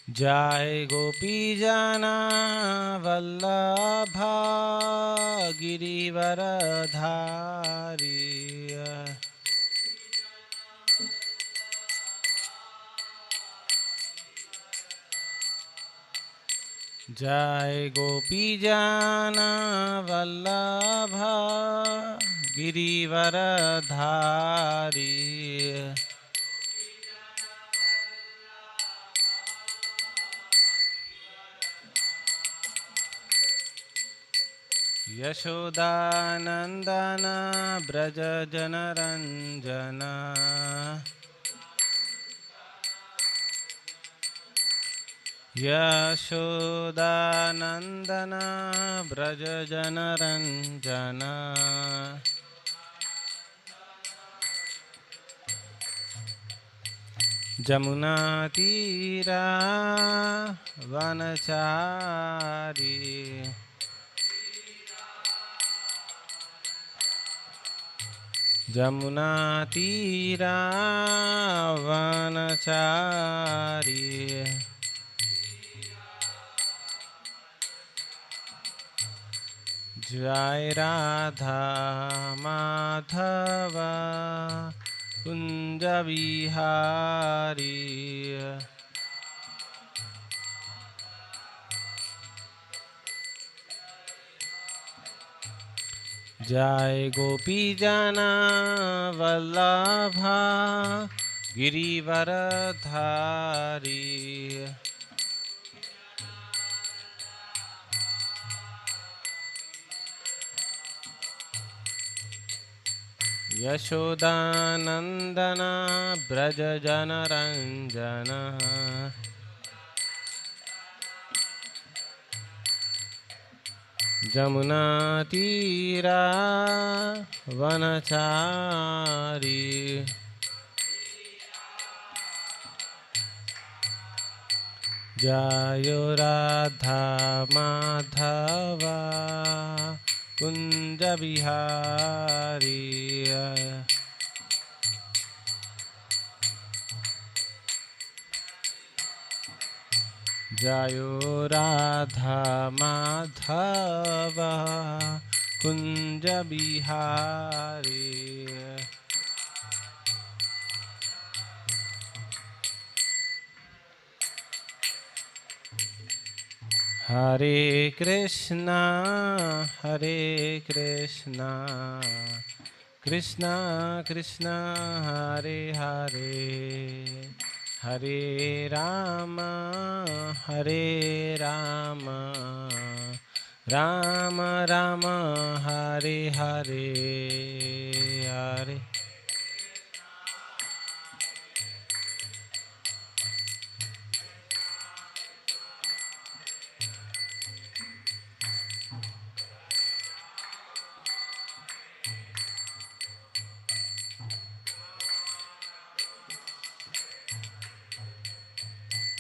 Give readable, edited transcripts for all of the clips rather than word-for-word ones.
जय गोपी जना वल्लभा गिरिवरधारी। जय गोपी जना वल्लभा गिरिवरधारी। यशोदानंदन ब्रज जनरंजन। यशोदानंदन ब्रज जनरंजन। जमुना तीरा वनचारी। जमुना तीरा वनचारी। जय राधा माधव कुंज बिहारी। जय गोपी जना वल्लभा गिरिवरधारी। यशोदानंदन ब्रज जनरंजन। जमुना तीरा वनचारी। जयो राधा माधवा कुंज बिहारी। जयो राधा माधव कुंज बिहारी। हरे कृष्णा कृष्णा कृष्णा हरे हरे, हरे राम राम राम हरे हरे हरे।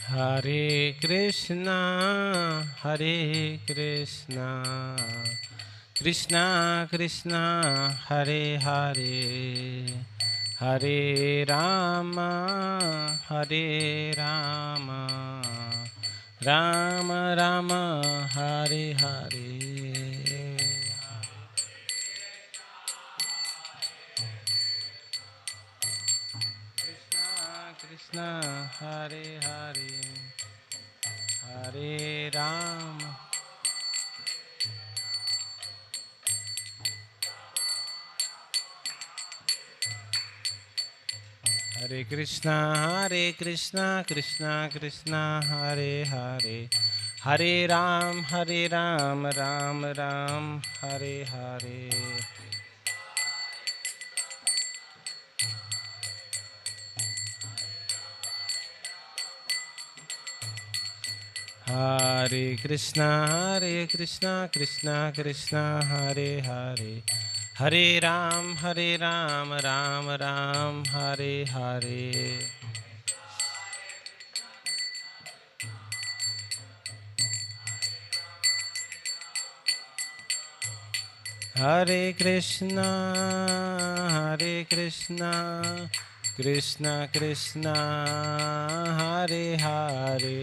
हरे कृष्णा कृष्णा कृष्णा हरे हरे, हरे राम राम राम हरे हरे। कृष्णा हरे हरे, हरे राम हरे कृष्णा कृष्णा कृष्णा हरे हरे, हरे राम राम राम हरे हरे। हरे कृष्णा कृष्णा कृष्णा हरे हरे, हरे राम राम राम हरे हरे। हरे कृष्णा कृष्ण कृष्ण हरे हरे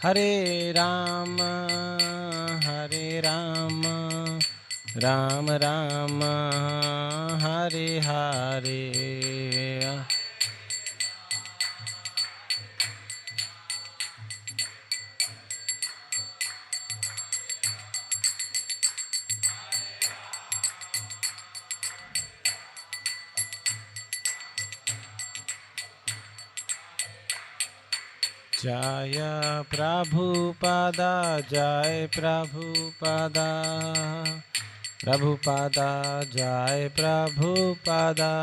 हरे राम राम राम हरे हरे। जय प्रभुपादा जय प्रभुपादा प्रभुपादा जय प्रभुपादा।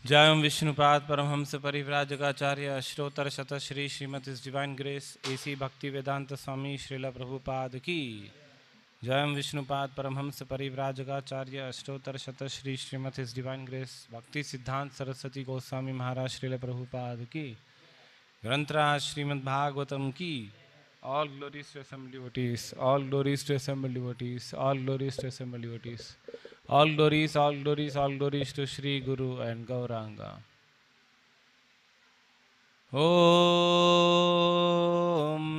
जय ओम विष्णुपाद परमहंस परिव्राजकाचार्य श्रोतर शत Shri Shrimati divine grace AC भक्ति वेदांत स्वामी श्रील प्रभुपाद की। जय ओम विष्णुपाद परमहंस परिव्राजकाचार्य श्रोतर शत श्री श्रीमती डिवाइन ग्रेस भक्ति सिद्धांत सरस्वती गोस्वामी महाराज श्रील प्रभुपाद की। ग्रंथराज श्रीमद् भागवतम की। All glories to assembled devotees, all glories to assembled devotees, all glories to assembled devotees, all glories, all glories, all glories to Shri Guru and Gauranga. Om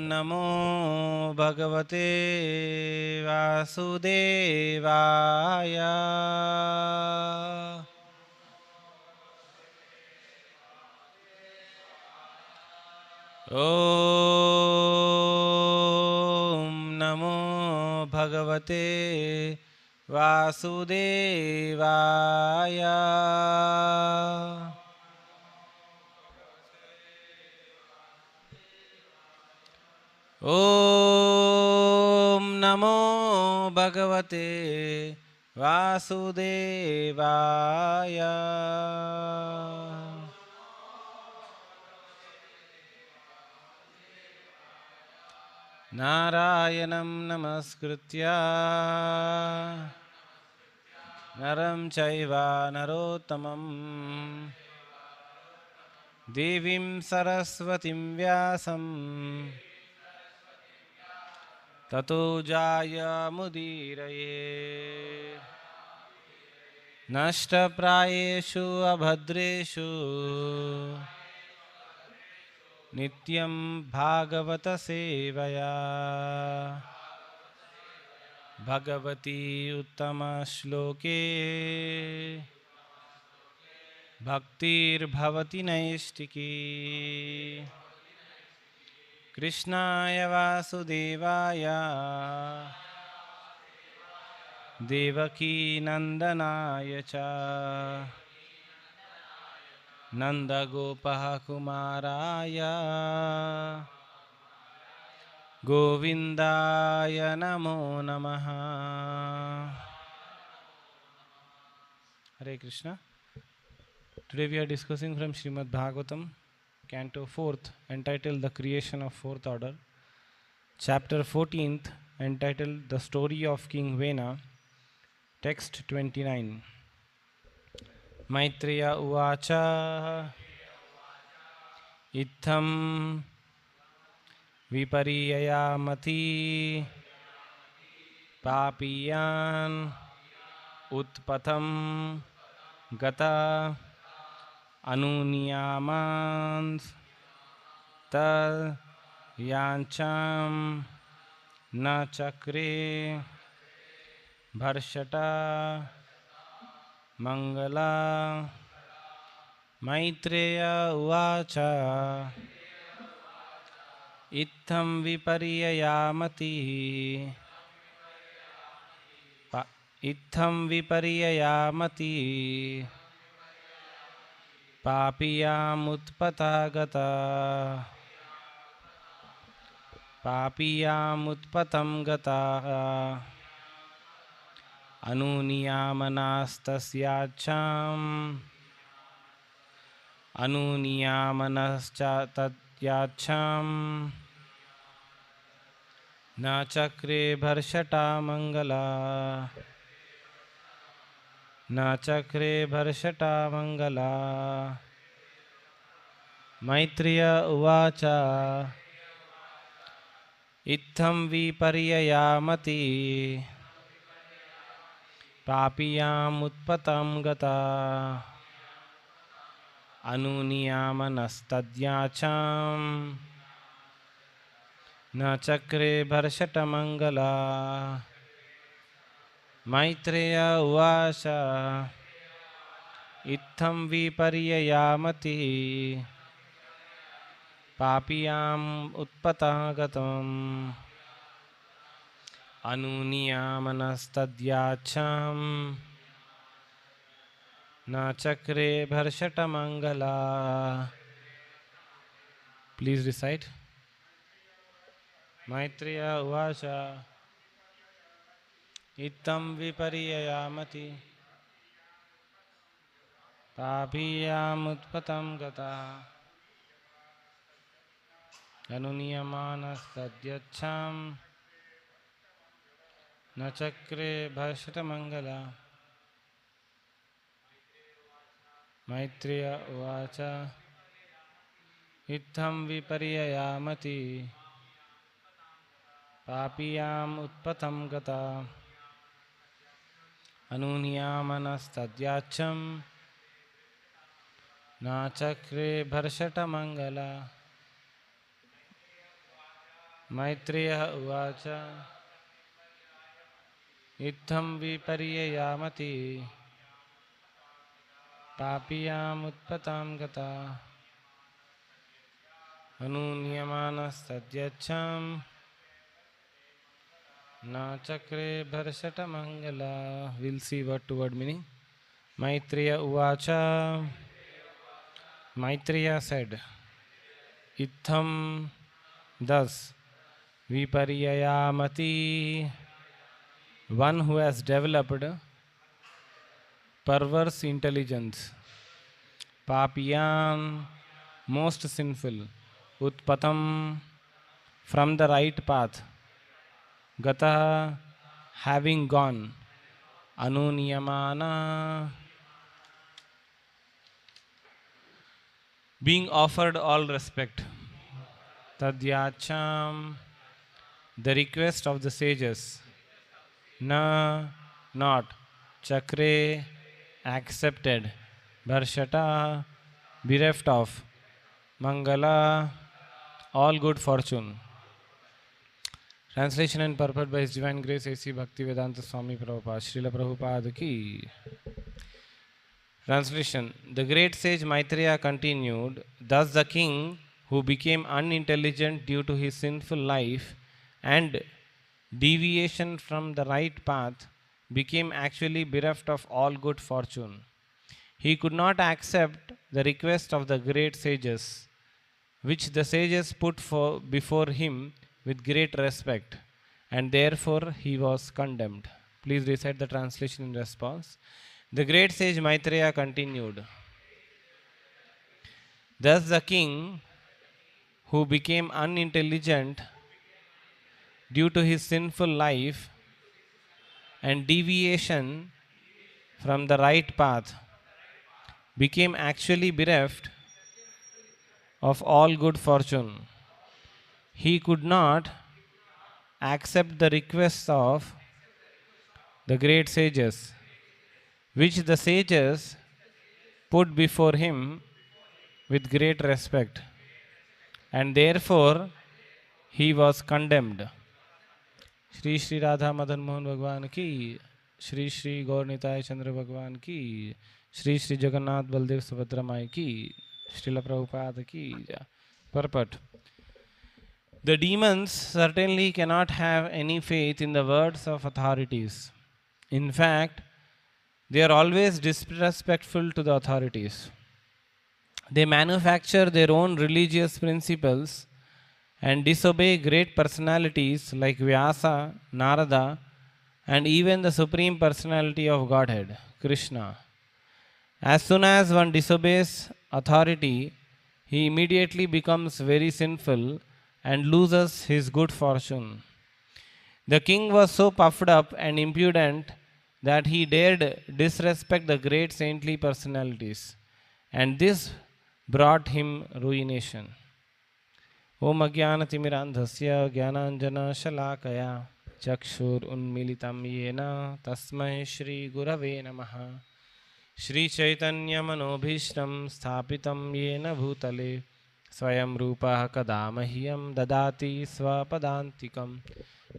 Namo Bhagavate Vasudevaya. Om Namo Bhagavate Vasudevaya. Om Namo Bhagavate Vasudevaya. Narayanam namaskritya naram chaiva narottamam devim saraswatim vyasam tato jaya mudiraye nashta prayeshu abhadreshu nityam bhagavata sevaya Bhagwati उत्तम श्लोके भक्तिर्भवति नैष्टिकी। कृष्णाय वासुदेवाय देवकी नंदनाय च नंदगोपः कुमाराय गोविंदाय नमो नमः। Hare Krishna. Today we are discussing from Srimad Bhagavatam, Canto 4th, entitled The Creation of Fourth Order, Chapter 14th, entitled The Story of King Vena, Text 29. Maitreya Uvacha Itham Vipariyayamati Papiyan Utpatham Gata Anuniyamans Tad Yancham Na Chakre Bharshata Mangala. Maitreya Uvacha Itham Vipariyayamati Itham Vipariyayamati Papiyamutpatagata Papiyamutpatam gata Anuniyamanastasyaacham Anuniyamanascha tatyacham Na chakre bharshata mangala Na chakre bharshata mangala. Maitreya Uvacha इत्थं विपर्ययामति पापीयामुत्पतं गता अनुनियामनस्तद्याचां न चक्रे भर्षटमङ्गला मैत्रेय उवाच इत्थं विपर्ययामति पापीयाम् उत्पतः गतम् अनुनियामनस्तद्याचां न चक्रे भर्षटमङ्गला. Please recite. Maitreya उवाच इत्थं विपर्ययामति पापीयामुत्पतं गता अनुनियमानस्तद्याचां न चक्रे भर्षटमङ्गला. मैत्रेय उवाच इत्थं विपर्ययामति पापीयाम् उत्पतं गता अनुनियामनस्तद्याचां न चक्रे भर्षटमङ्गला. मैत्रेय उवाच इत्थं विपर्ययामति पापीयामुत्पतं गता अनुनियमानस्तद्याचां न चक्रे भर्षटमङ्गला. We'll see word to word meaning. Maitreya uvacha. Maitreya said, Itham, thus, vipariyayamati, one who has developed perverse intelligence, papiyam, most sinful, utpatam, from the right path, gata, having gone, anuniyamana, being offered all respect, tadyacham, the request of the sages, na, not, chakre, accepted, bharshata, bereft of, mangala, all good fortune. Translation and purport by His Divine Grace A.C. Bhaktivedanta Swami Prabhupada, Srila Prabhupada ki. Translation. The great sage Maitreya continued, thus the king who became unintelligent due to his sinful life and deviation from the right path became actually bereft of all good fortune. He could not accept the request of the great sages, which the sages put before him with great respect, and therefore he was condemned. Please recite the translation in response. The great sage Maitreya continued, thus the king who became unintelligent due to his sinful life and deviation from the right path became actually bereft of all good fortune. He could not accept the requests of the great sages, which the sages put before him with great respect, and therefore he was condemned. Shri Shri Radha Madan Mohan Bhagwan ki, Shri Shri Gaur Nitai Chandra Bhagwan ki, Shri Shri Jagannath Baldev Subhadra Mai ki, Srila Prabhupada ki. Purport. The demons certainly cannot have any faith in the words of authorities. In fact, they are always disrespectful to the authorities. They manufacture their own religious principles and disobey great personalities like Vyasa, Narada, and even the Supreme Personality of Godhead, Krishna. As soon as one disobeys authority, he immediately becomes very sinful and loses his good fortune. The king was so puffed up and impudent that he dared disrespect the great saintly personalities, and this brought him ruination. ओम अज्ञानतिमिरान्धस्य ज्ञानाञ्जनशलाकया चक्षुरुन्मीलितं येन तस्मै श्रीगुरवे नमः। श्रीचैतन्यमनोभीष्टं स्थापितं येन भूतले स्वयं रूपः कदा मह्यं ददाति स्वपदान्तिकं।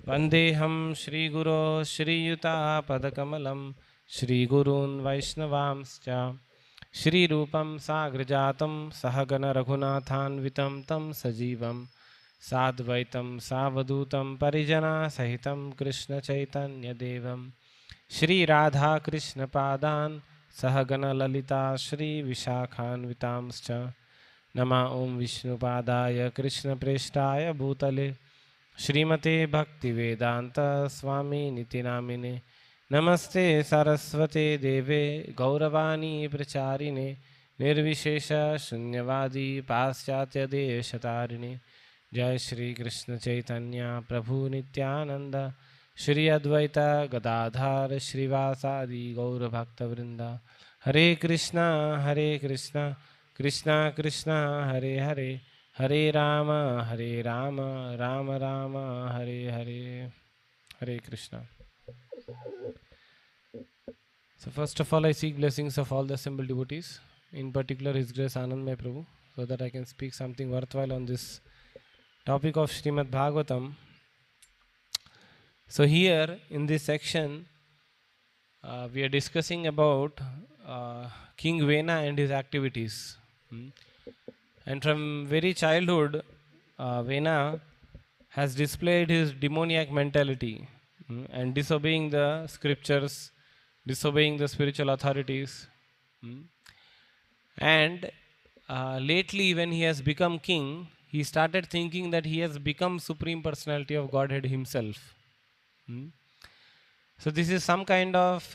वन्देऽहं श्रीगुरो श्रीयुतापदकमलं श्रीगुरून् वैष्णवांश्च श्रीरूपं साग्रजातं सहगणरघुनाथान्वितं तं सजीवं साद्वैतं सावधूतं परिजनसहितं कृष्णचैतन्यदेवं श्रीराधाकृष्णपादान् सहगणललिता श्रीविशाखान्वितांश्च नमः ॐ विष्णुपादाय कृष्णप्रेष्ठाय भूतले श्रीमते भक्तिवेदान्त स्वामिनिति नामिने नमस्ते सरस्वते देवे गौरवाणी प्रचारिणे निर्विशेष शून्यवादी पाश्चात्यदेशतारिणे। जय श्री कृष्ण चैतन्य प्रभु नित्यानंद श्री अद्वैत गदाधर श्रीवासादि गौरभक्तवृंद। हरे कृष्णा कृष्णा कृष्णा हरे हरे हरे राम राम राम हरे हरे। हरे Krishna. So first of all, I seek blessings of all the assembled devotees, in particular His Grace Anandmay Prabhu, so that I can speak something worthwhile on this topic of Srimad Bhagavatam. So here in this section, we are discussing about King Vena and his activities. And from very childhood, Vena has displayed his demoniac mentality and disobeying the scriptures, disobeying the spiritual authorities. And lately when he has become king, he started thinking that he has become Supreme Personality of Godhead himself. So this is some kind of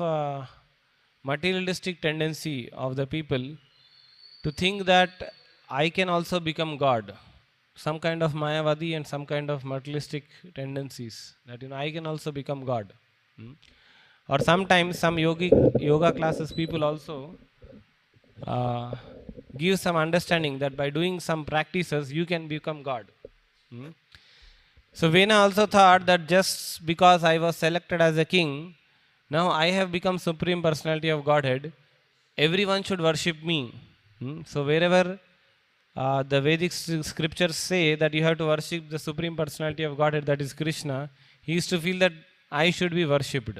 materialistic tendency of the people to think that I can also become God. Some kind of Mayavadi and some kind of materialistic tendencies that I can also become God. Or sometimes some yoga classes people also give some understanding that by doing some practices you can become God. So Vena also thought that just because I was selected as a king, now I have become Supreme Personality of Godhead, everyone should worship me. So wherever the Vedic scriptures say that you have to worship the Supreme Personality of Godhead, that is Krishna, he used to feel that I should be worshipped.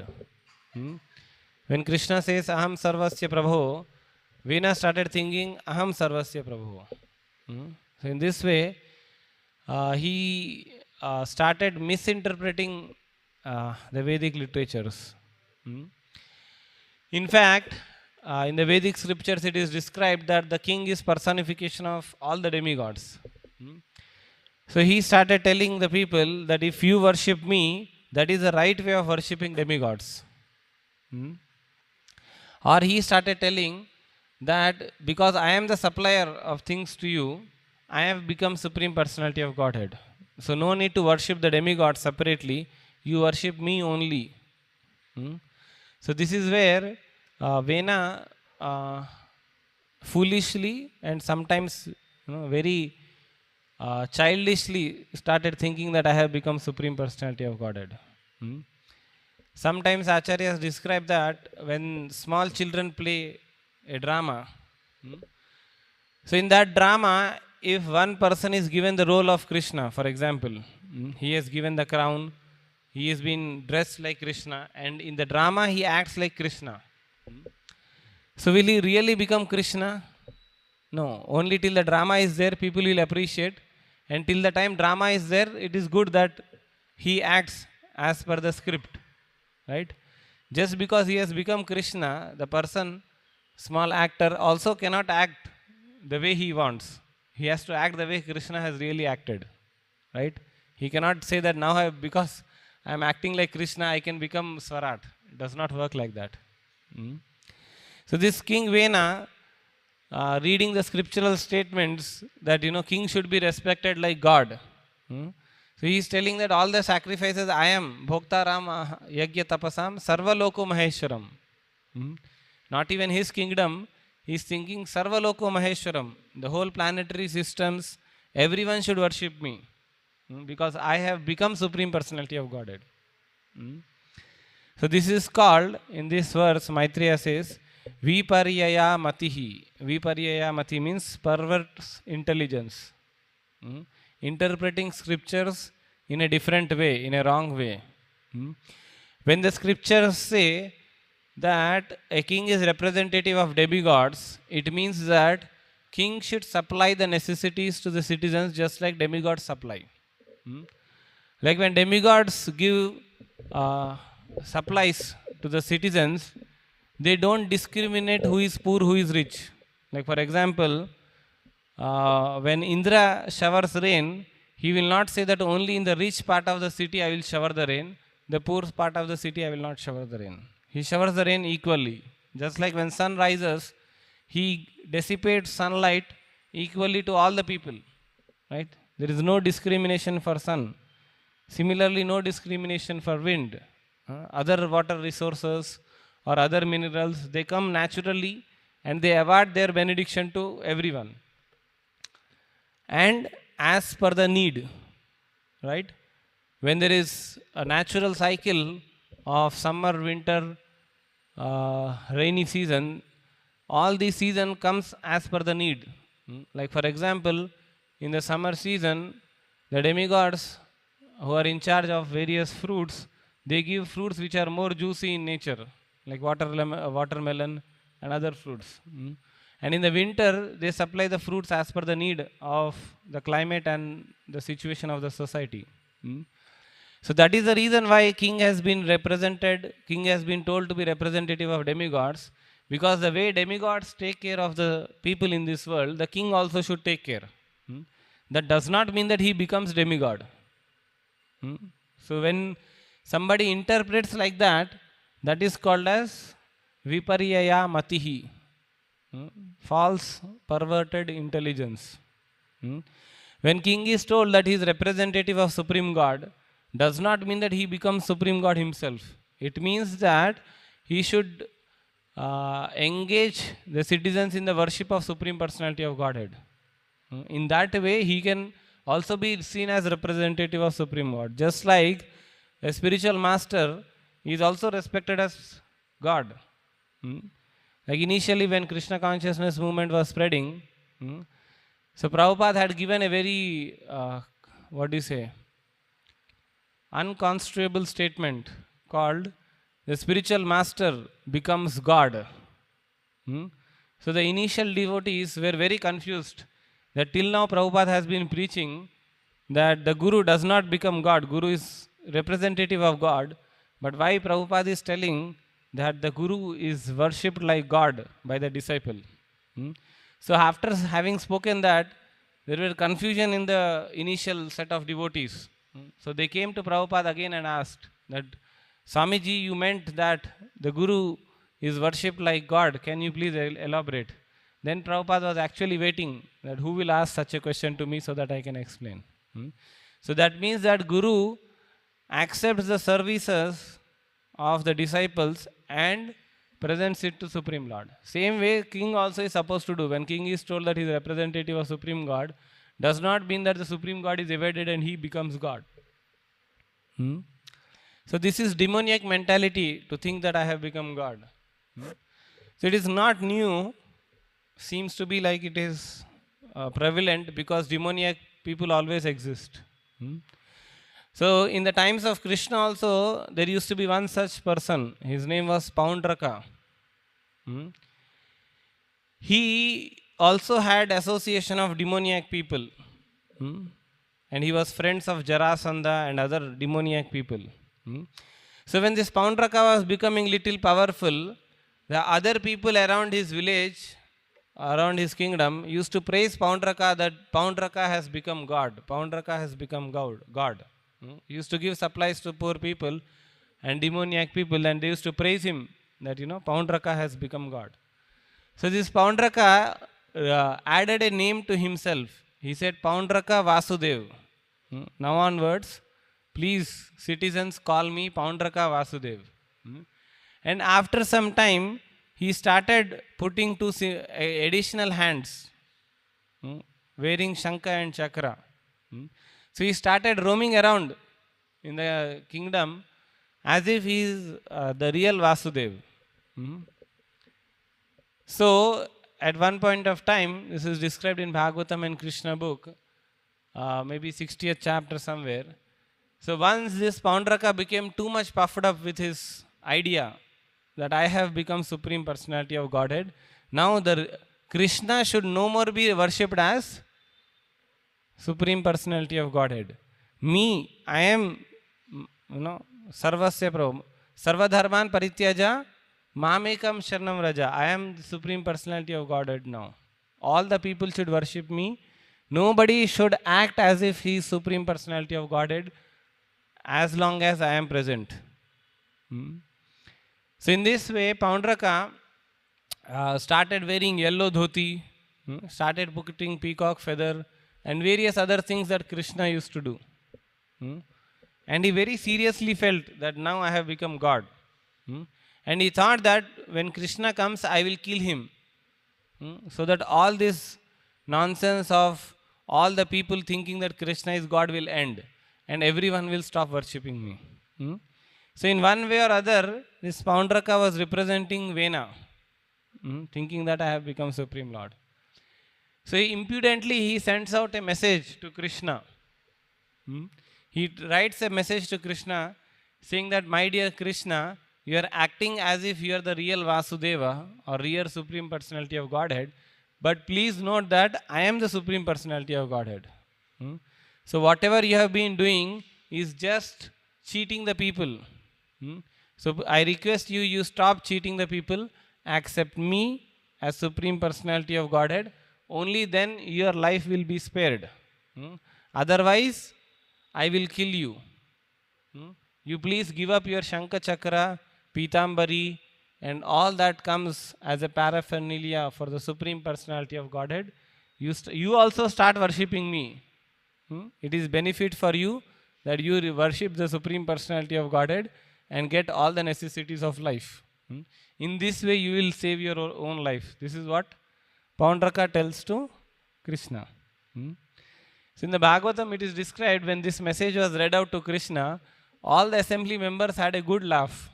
When Krishna says Aham Sarvasya Prabho, Vena started thinking Aham Sarvasya Prabho. So in this way, he started misinterpreting the Vedic literatures. In fact, in the Vedic scriptures it is described that the king is personification of all the demigods. So he started telling the people that if you worship me, that is the right way of worshipping demigods. Or he started telling that because I am the supplier of things to you, I have become Supreme Personality of Godhead. So no need to worship the demigods separately, you worship me only. So this is where Vena foolishly and sometimes very childishly started thinking that I have become Supreme Personality of Godhead. Sometimes Acharyas describe that when small children play a drama, so in that drama, if one person is given the role of Krishna, for example, he has given the crown, he has been dressed like Krishna, and in the drama he acts like Krishna. So will he really become Krishna? No, only till the drama is there, people will appreciate, and till the time drama is there, it is good that he acts as per the script, right? Just because he has become Krishna, the person, small actor, also cannot act the way he wants. He has to act the way Krishna has really acted, right? He cannot say that now because I am acting like Krishna, I can become Swarat. It does not work like that. So this King Vena, reading the scriptural statements that king should be respected like God. So he is telling that all the sacrifices I am, Bhoktaram Yagya Tapasam Sarva Loko Maheshwaram. Not even his kingdom, he is thinking Sarva Loko Maheshwaram. The whole planetary systems everyone should worship me, because I have become Supreme Personality of Godhead. So this is called, in this verse, Maitreya says, Viparyaya Matihi. Viparyaya Mati means perverse intelligence. Interpreting scriptures in a different way, in a wrong way. When the scriptures say that a king is representative of demigods, it means that king should supply the necessities to the citizens just like demigods supply. Like when demigods give supplies to the citizens, they don't discriminate who is poor, who is rich. Like for example, when Indra showers rain, he will not say that only in the rich part of the city I will shower the rain, the poor part of the city I will not shower the rain. He showers the rain equally. Just like when sun rises, he dissipates sunlight equally to all the people. Right? There is no discrimination for sun. Similarly, no discrimination for wind. Other water resources or other minerals, they come naturally and they award their benediction to everyone. And as per the need, right? When there is a natural cycle of summer, winter, rainy season, all these season comes as per the need. Like for example, in the summer season, the demigods who are in charge of various fruits, they give fruits which are more juicy in nature, like watermelon and other fruits. And in the winter, they supply the fruits as per the need of the climate and the situation of the society. So that is the reason why king has been told to be representative of demigods, because the way demigods take care of the people in this world, the king also should take care. That does not mean that he becomes demigod. So when somebody interprets like that, that is called as Viparyaya Matihi, false, perverted intelligence. When king is told that he is representative of Supreme God, does not mean that he becomes Supreme God himself. It means that he should engage the citizens in the worship of Supreme Personality of Godhead. In that way, he can also be seen as representative of Supreme God. Just like a spiritual master is also respected as God. Like initially when Krishna consciousness movement was spreading, so Prabhupada had given a very, unconstitutable statement called the spiritual master becomes God. So the initial devotees were very confused that till now Prabhupada has been preaching that the Guru does not become God. Guru is representative of God. But why Prabhupada is telling that the Guru is worshipped like God by the disciple? So after having spoken that, there were confusion in the initial set of devotees. So they came to Prabhupada again and asked that, Swamiji, you meant that the Guru is worshipped like God. Can you please elaborate? Then Prabhupada was actually waiting that who will ask such a question to me so that I can explain. So that means that Guru accepts the services of the disciples and presents it to Supreme Lord. Same way king also is supposed to do. When king is told that he is representative of Supreme God, does not mean that the Supreme God is evaded and he becomes God. So this is demoniac mentality to think that I have become God. So it is not new, seems to be like it is prevalent because demoniac people always exist. So in the times of Krishna also, there used to be one such person. His name was Paundraka. He also had association of demoniac people. And he was friends of Jarasandha and other demoniac people. So when this Paundraka was becoming little powerful, the other people around his village, around his kingdom, used to praise Paundraka that Paundraka has become God. Paundraka has become God. He used to give supplies to poor people and demoniac people, and they used to praise him that, Paundraka has become God. So this Paundraka added a name to himself. He said, Paundraka Vasudev. Now onwards, please, citizens, call me Paundraka Vasudev. And after some time, he started putting two additional hands. wearing Shankha and Chakra. So he started roaming around in the kingdom as if he is the real Vasudev. So at one point of time, this is described in Bhagavatam and Krishna book, maybe 60th chapter somewhere. So once this Paundraka became too much puffed up with his idea that I have become Supreme Personality of Godhead, now the Krishna should no more be worshipped as Supreme Personality of Godhead. Me, I am, Sarvasya Prabhu. Sarvadharman Parityaja, Mamekam Sharanam Raja. I am the Supreme Personality of Godhead now. All the people should worship me. Nobody should act as if he is Supreme Personality of Godhead as long as I am present. So in this way, Paundraka started wearing yellow dhoti, started putting peacock feather and various other things that Krishna used to do. And he very seriously felt that now I have become God. And he thought that when Krishna comes, I will kill him. So that all this nonsense of all the people thinking that Krishna is God will end. And everyone will stop worshipping me. So in one way or other, this Paundraka was representing Vena, thinking that I have become Supreme Lord. So impudently he sends out a message to Krishna. He writes a message to Krishna saying that, my dear Krishna, you are acting as if you are the real Vasudeva or real Supreme Personality of Godhead, but please note that I am the Supreme Personality of Godhead. So whatever you have been doing is just cheating the people. So I request you, you stop cheating the people, accept me as Supreme Personality of Godhead, only then your life will be spared. Otherwise, I will kill you. You please give up your Shankha Chakra, Pitambari, and all that comes as a paraphernalia for the Supreme Personality of Godhead. You also start worshipping me. It is benefit for you that you worship the Supreme Personality of Godhead and get all the necessities of life. In this way, you will save your own life. This is what Paundraka tells to Krishna. So in the Bhagavatam, it is described when this message was read out to Krishna, all the assembly members had a good laugh.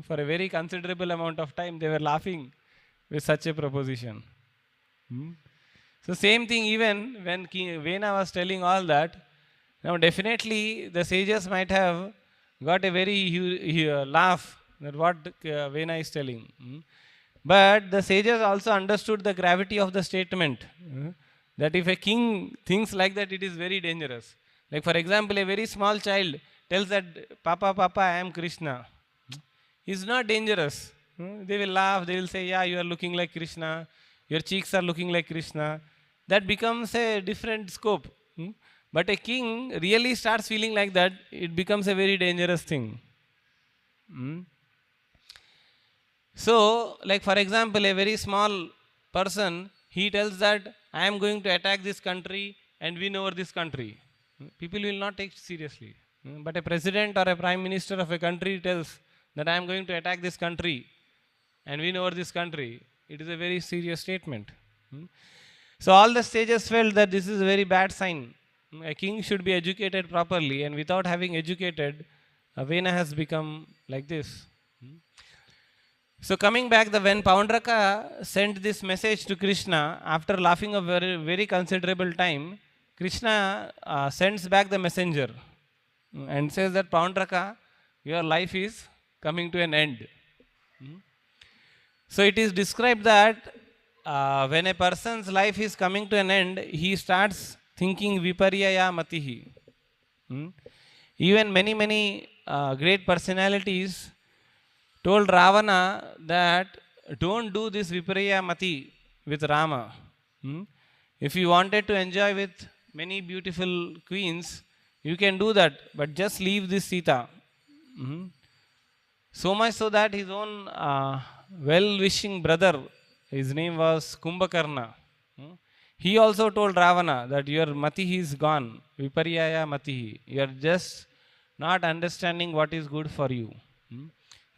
For a very considerable amount of time, they were laughing with such a proposition. So same thing even when King Vena was telling all that, now definitely the sages might have got a very laugh at what Vena is telling. But the sages also understood the gravity of the statement. That if a king thinks like that, it is very dangerous. Like for example, a very small child tells that, Papa, Papa, I am Krishna. It's not dangerous. They will laugh, they will say, yeah, you are looking like Krishna, your cheeks are looking like Krishna. That becomes a different scope. But a king really starts feeling like that, it becomes a very dangerous thing. So, like for example, a very small person, he tells that, I am going to attack this country and win over this country. People will not take it seriously. But a president or a prime minister of a country tells that I am going to attack this country and win over this country. It is a very serious statement. So all the sages felt that this is a very bad sign. A king should be educated properly, and without having educated, Vena has become like this. So coming back, when Paundraka sent this message to Krishna, after laughing a very, very considerable time, Krishna sends back the messenger and says that, Paundraka, your life is coming to an end. So it is described that when a person's life is coming to an end, he starts thinking viparyaya matihi. Even many great personalities told Ravana that don't do this viparya mati with Rama. If you wanted to enjoy with many beautiful queens, you can do that, but just leave this Sita. So much so that his own well-wishing brother, his name was Kumbhakarna, he also told Ravana that your mati is gone, viparyaya matihi. You are just not understanding what is good for you.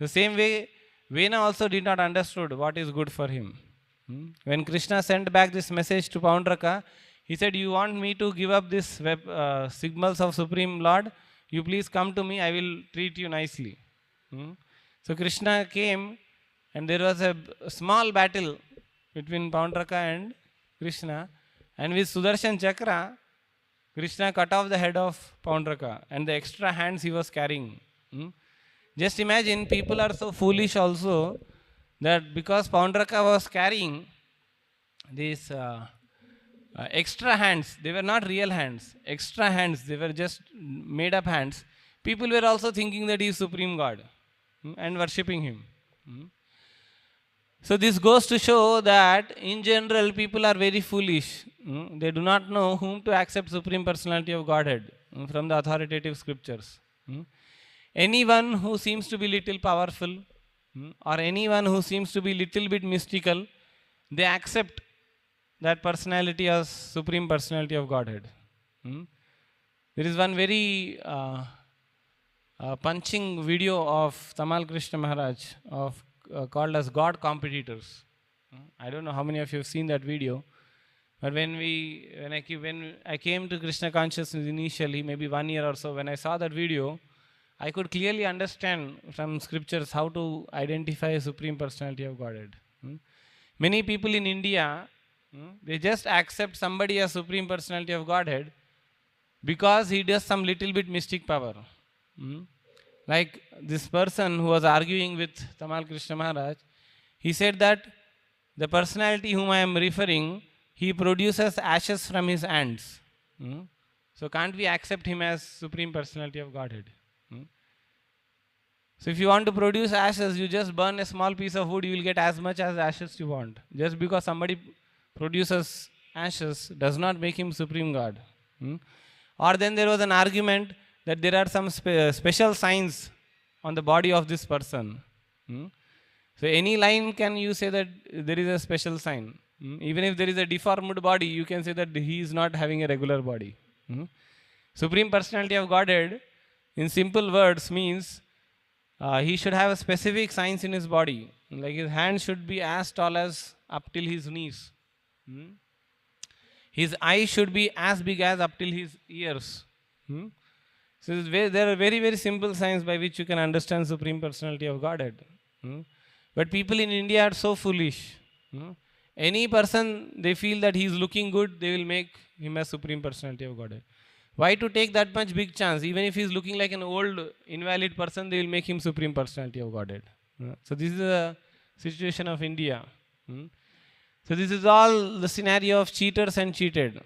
The same way, Vena also did not understood what is good for him. When Krishna sent back this message to Paundraka, He said, you want me to give up this signals of Supreme Lord? You please come to me, I will treat you nicely. So Krishna came, and there was a small battle between Paundraka and Krishna, and with Sudarshan Chakra, Krishna cut off the head of Paundraka and the extra hands he was carrying. Just imagine, people are so foolish also, that because Paundraka was carrying these extra hands, they were not real hands, extra hands, they were just made up hands. People were also thinking that he is Supreme God and worshipping him. So this goes to show that in general people are very foolish. They do not know whom to accept Supreme Personality of Godhead from the authoritative scriptures. Anyone who seems to be little powerful, or anyone who seems to be little bit mystical, they accept that personality as Supreme Personality of Godhead. There is one very punching video of Tamal Krishna Maharaj called as God Competitors. I don't know how many of you have seen that video, but when I came to Krishna consciousness initially, maybe 1 year or so, when I saw that video, I could clearly understand from scriptures how to identify a Supreme Personality of Godhead. Many people in India, they just accept somebody as Supreme Personality of Godhead because he does some little bit mystic power. Like this person who was arguing with Tamal Krishna Maharaj, he said that the personality whom I am referring, he produces ashes from his hands. So can't we accept him as Supreme Personality of Godhead? So if you want to produce ashes, you just burn a small piece of wood, you will get as much as ashes you want. Just because somebody produces ashes does not make him Supreme God. Or then there was an argument that there are some special signs on the body of this person. So any line can you say that there is a special sign. Even if there is a deformed body, you can say that he is not having a regular body. Supreme Personality of Godhead, in simple words, means he should have a specific signs in his body. Like his hands should be as tall as up till his knees. His eyes should be as big as up till his ears. So there are very, very simple signs by which you can understand Supreme Personality of Godhead. But people in India are so foolish. Any person, they feel that he is looking good, they will make him as Supreme Personality of Godhead. Why to take that much big chance? Even if he is looking like an old, invalid person, they will make him Supreme Personality of Godhead. So this is the situation of India. So this is all the scenario of cheaters and cheated.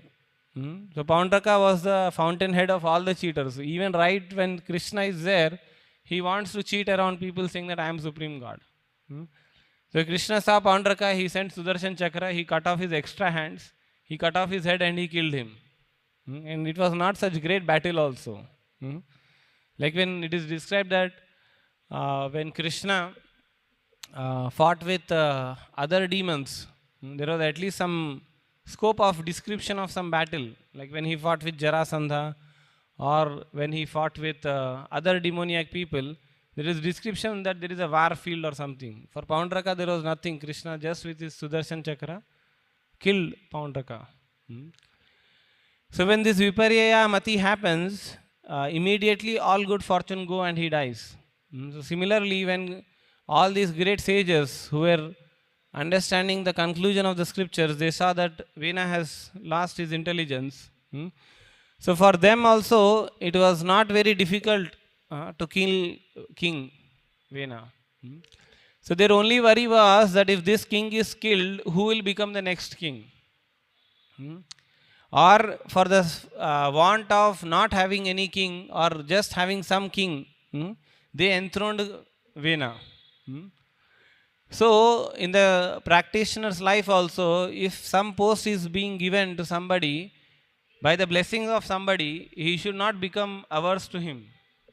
So Paundraka was the fountainhead of all the cheaters. Even right when Krishna is there, he wants to cheat around people saying that I am Supreme God. So Krishna saw Paundraka, he sent Sudarshan Chakra, he cut off his extra hands, he cut off his head and he killed him. And it was not such great battle also. Like when it is described that when Krishna fought with other demons, there was at least some scope of description of some battle. Like when he fought with Jarasandha, or when he fought with other demoniac people, there is description that there is a war field or something. For Paundraka there was nothing. Krishna just with his Sudarshan Chakra killed Paundraka. So when this Viparya Mati happens, immediately all good fortune go and he dies. So similarly, when all these great sages who were understanding the conclusion of the scriptures, they saw that Vena has lost his intelligence. So for them also, it was not very difficult to kill King Vena. So their only worry was that if this king is killed, who will become the next king? Or for the want of not having any king or just having some king, they enthroned Vena. So in the practitioner's life also, if some post is being given to somebody, by the blessings of somebody, he should not become averse to him.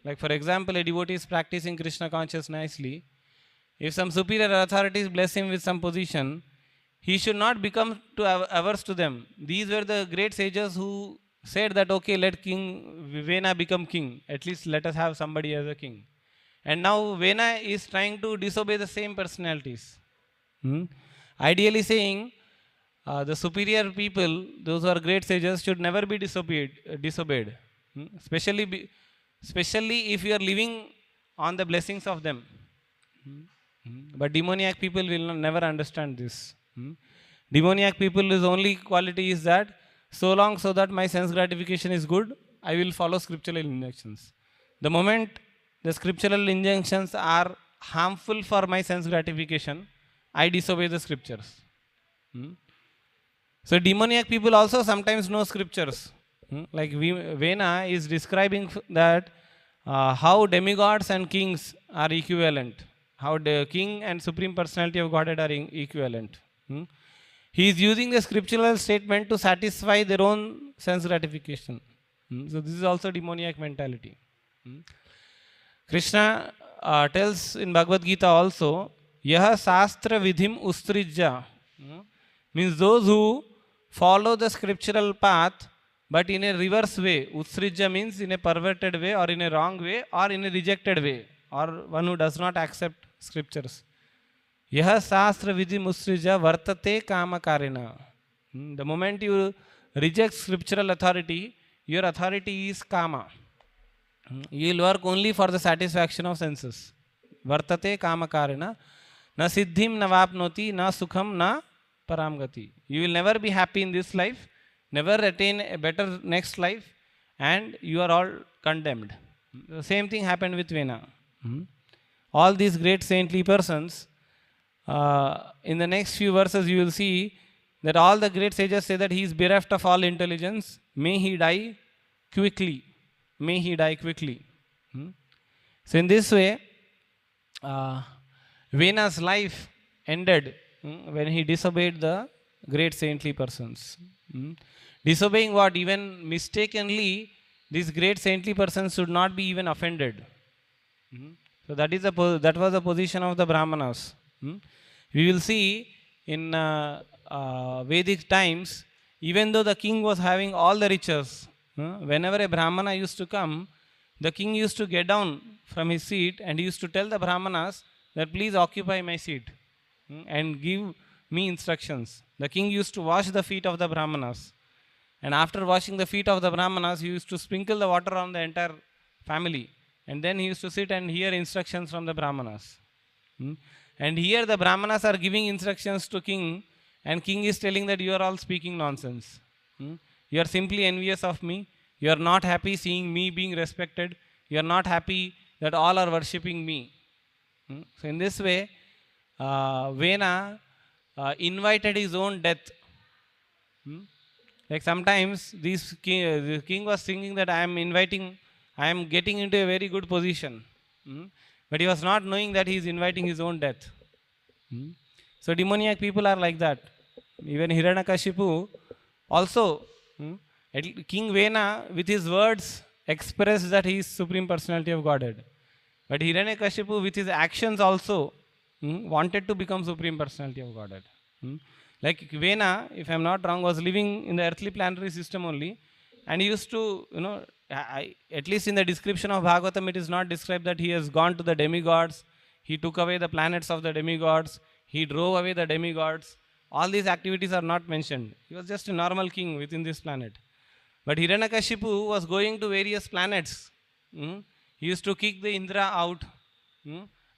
Like for example, a devotee is practicing Krishna consciousness nicely. If some superior authorities bless him with some position, he should not become averse to them. These were the great sages who said that, okay, let King Vena become king. At least let us have somebody as a king. And now Vena is trying to disobey the same personalities. Ideally saying, the superior people, those who are great sages, should never be disobeyed. Especially, especially if you are living on the blessings of them. But demoniac people will never understand this. Demoniac people, is only quality is that so long so that my sense gratification is good, I will follow scriptural injunctions. The moment the scriptural injunctions are harmful for my sense gratification, I disobey the scriptures. So demoniac people also sometimes know scriptures. Like Vena is describing that how demigods and kings are equivalent. How the king and supreme personality of Godhead are equivalent. He is using the scriptural statement to satisfy their own sense gratification. So this is also demoniac mentality. Krishna tells in Bhagavad Gita also, Yaha Sastra Vidhim Ustrijya, means those who follow the scriptural path but in a reverse way. Utsrijya means in a perverted way or in a wrong way or in a rejected way, or one who does not accept scriptures. Yaha Sastra Vidhim Ustrijya Vartate Kama Karina. The moment you reject scriptural authority, your authority is kama. You will work only for the satisfaction of senses. Vartate kama karena, na siddhim na vapnoti, na sukham na paramgati. You will never be happy in this life, never attain a better next life, and you are all condemned. The same thing happened with Vena. All these great saintly persons, in the next few verses you will see that all the great sages say that he is bereft of all intelligence, may he die quickly. May he die quickly. So in this way, Vena's life ended when he disobeyed the great saintly persons. Disobeying what? Even mistakenly, these great saintly persons should not be even offended. So that was the position of the Brahmanas. We will see in Vedic times, even though the king was having all the riches, whenever a Brahmana used to come, the king used to get down from his seat and he used to tell the Brahmanas that please occupy my seat and give me instructions. The king used to wash the feet of the Brahmanas, and after washing the feet of the Brahmanas, he used to sprinkle the water on the entire family, and then he used to sit and hear instructions from the Brahmanas. And here the Brahmanas are giving instructions to king, and king is telling that you are all speaking nonsense. You are simply envious of me. You are not happy seeing me being respected. You are not happy that all are worshipping me. So in this way, Vena invited his own death. Like sometimes the king was thinking that I am getting into a very good position. But he was not knowing that he is inviting his own death. So demoniac people are like that. Even Hiranyakashipu also, King Vena with his words expressed that he is Supreme Personality of Godhead. But Hiranyakashipu with his actions also wanted to become Supreme Personality of Godhead. Like Vena, if I am not wrong, was living in the earthly planetary system only, and he used to, at least in the description of Bhagavatam, it is not described that he has gone to the demigods, he took away the planets of the demigods, he drove away the demigods. All these activities are not mentioned. He was just a normal king within this planet. But Hiranyakashipu was going to various planets. He used to kick the Indra out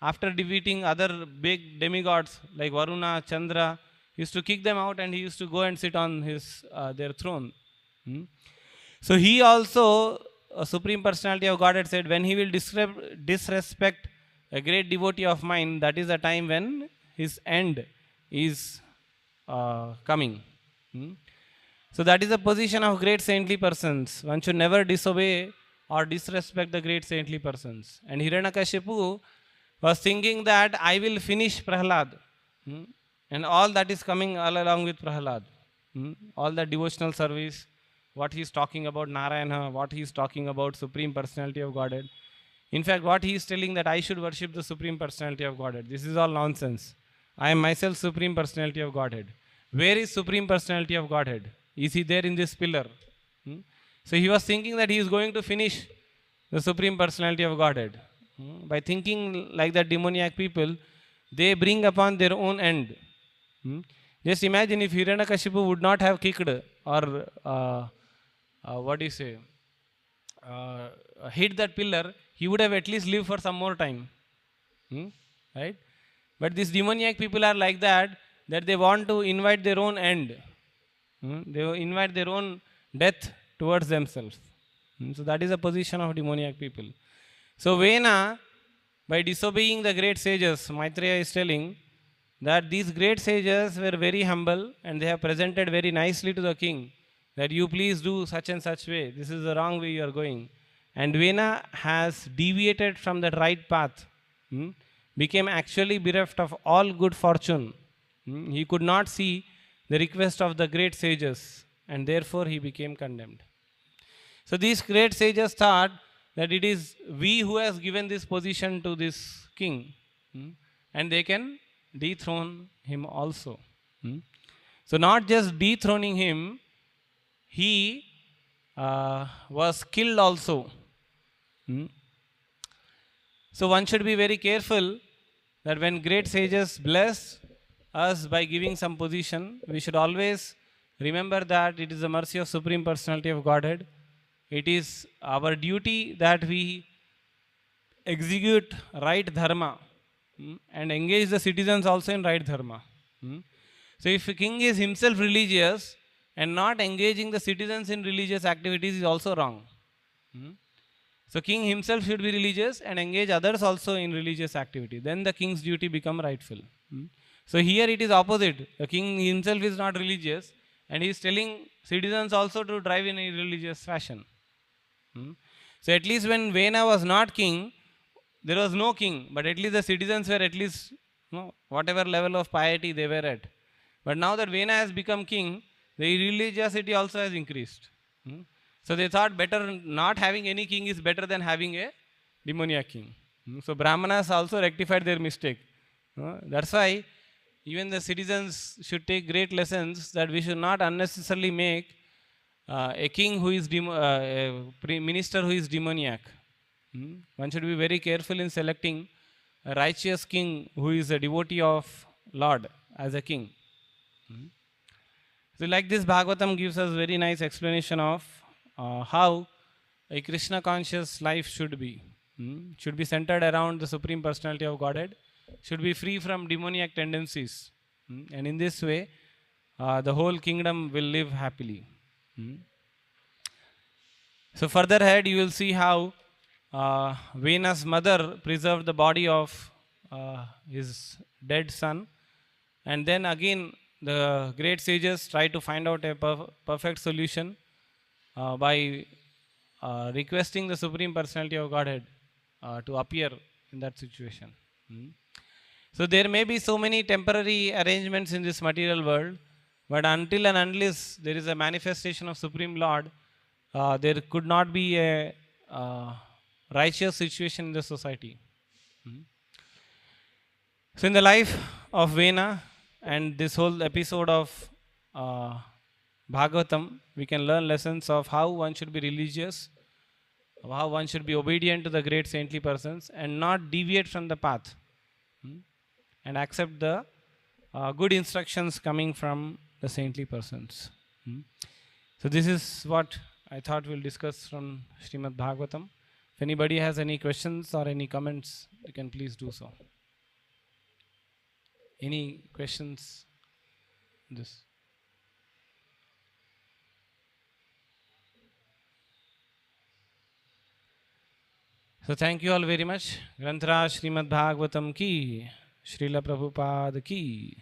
after defeating other big demigods like Varuna, Chandra. He used to kick them out and he used to go and sit on their throne. So he also, a Supreme Personality of Godhead, said when he will disrespect a great devotee of mine, that is the time when his end is coming. So that is the position of great saintly persons. One should never disobey or disrespect the great saintly persons. And Hiranyakashipu was thinking that I will finish Prahlad. And all that is coming all along with Prahlad. All the devotional service, what he is talking about Narayana, what he is talking about Supreme Personality of Godhead. In fact, what he is telling that I should worship the Supreme Personality of Godhead. This is all nonsense. I am myself Supreme Personality of Godhead. Where is Supreme Personality of Godhead? Is he there in this pillar? So he was thinking that he is going to finish the Supreme Personality of Godhead. By thinking like that, demoniac people, they bring upon their own end. Just imagine if Hiranyakashipu would not have kicked or what do you say, hit that pillar, he would have at least lived for some more time. Right? But these demoniac people are like that, that they want to invite their own end. They invite their own death towards themselves. So that is the position of demoniac people. So Vena, by disobeying the great sages, Maitreya is telling that these great sages were very humble and they have presented very nicely to the king that you please do such and such way. This is the wrong way you are going. And Vena has deviated from that right path, became actually bereft of all good fortune. He could not see the request of the great sages and therefore he became condemned. So these great sages thought that it is we who has given this position to this king, and they can dethrone him also. So not just dethroning him, he was killed also. So one should be very careful that when great sages bless us by giving some position, we should always remember that it is the mercy of Supreme Personality of Godhead. It is our duty that we execute right dharma and engage the citizens also in right dharma. So if a king is himself religious and not engaging the citizens in religious activities is also wrong. So king himself should be religious and engage others also in religious activity. Then the king's duty become rightful. So here it is opposite. The king himself is not religious and he is telling citizens also to drive in a religious fashion. So at least when Vena was not king, there was no king, but at least the citizens were at least whatever level of piety they were at. But now that Vena has become king, the religiosity also has increased. So they thought better not having any king is better than having a demoniac king. So Brahmanas also rectified their mistake. That's why even the citizens should take great lessons that we should not unnecessarily make a king who is a minister who is demoniac. One should be very careful in selecting a righteous king who is a devotee of Lord as a king. So like this Bhagavatam gives us very nice explanation of how a Krishna conscious life should be. Should be centered around the Supreme Personality of Godhead, should be free from demoniac tendencies. And in this way, the whole kingdom will live happily. So further ahead, you will see how Vena's mother preserved the body of his dead son. And then again, the great sages try to find out a perfect solution by requesting the Supreme Personality of Godhead to appear in that situation. So there may be so many temporary arrangements in this material world, but until and unless there is a manifestation of Supreme Lord, there could not be a righteous situation in the society. So in the life of Vena and this whole episode of Bhagavatam, we can learn lessons of how one should be religious, how one should be obedient to the great saintly persons and not deviate from the path and accept the good instructions coming from the saintly persons. So this is what I thought we'll discuss from Srimad Bhagavatam. If anybody has any questions or any comments, you can please do so. Any questions? This. So thank you all very much. Granthra Srimad Bhagavatam ki, Srila Prabhupada ki.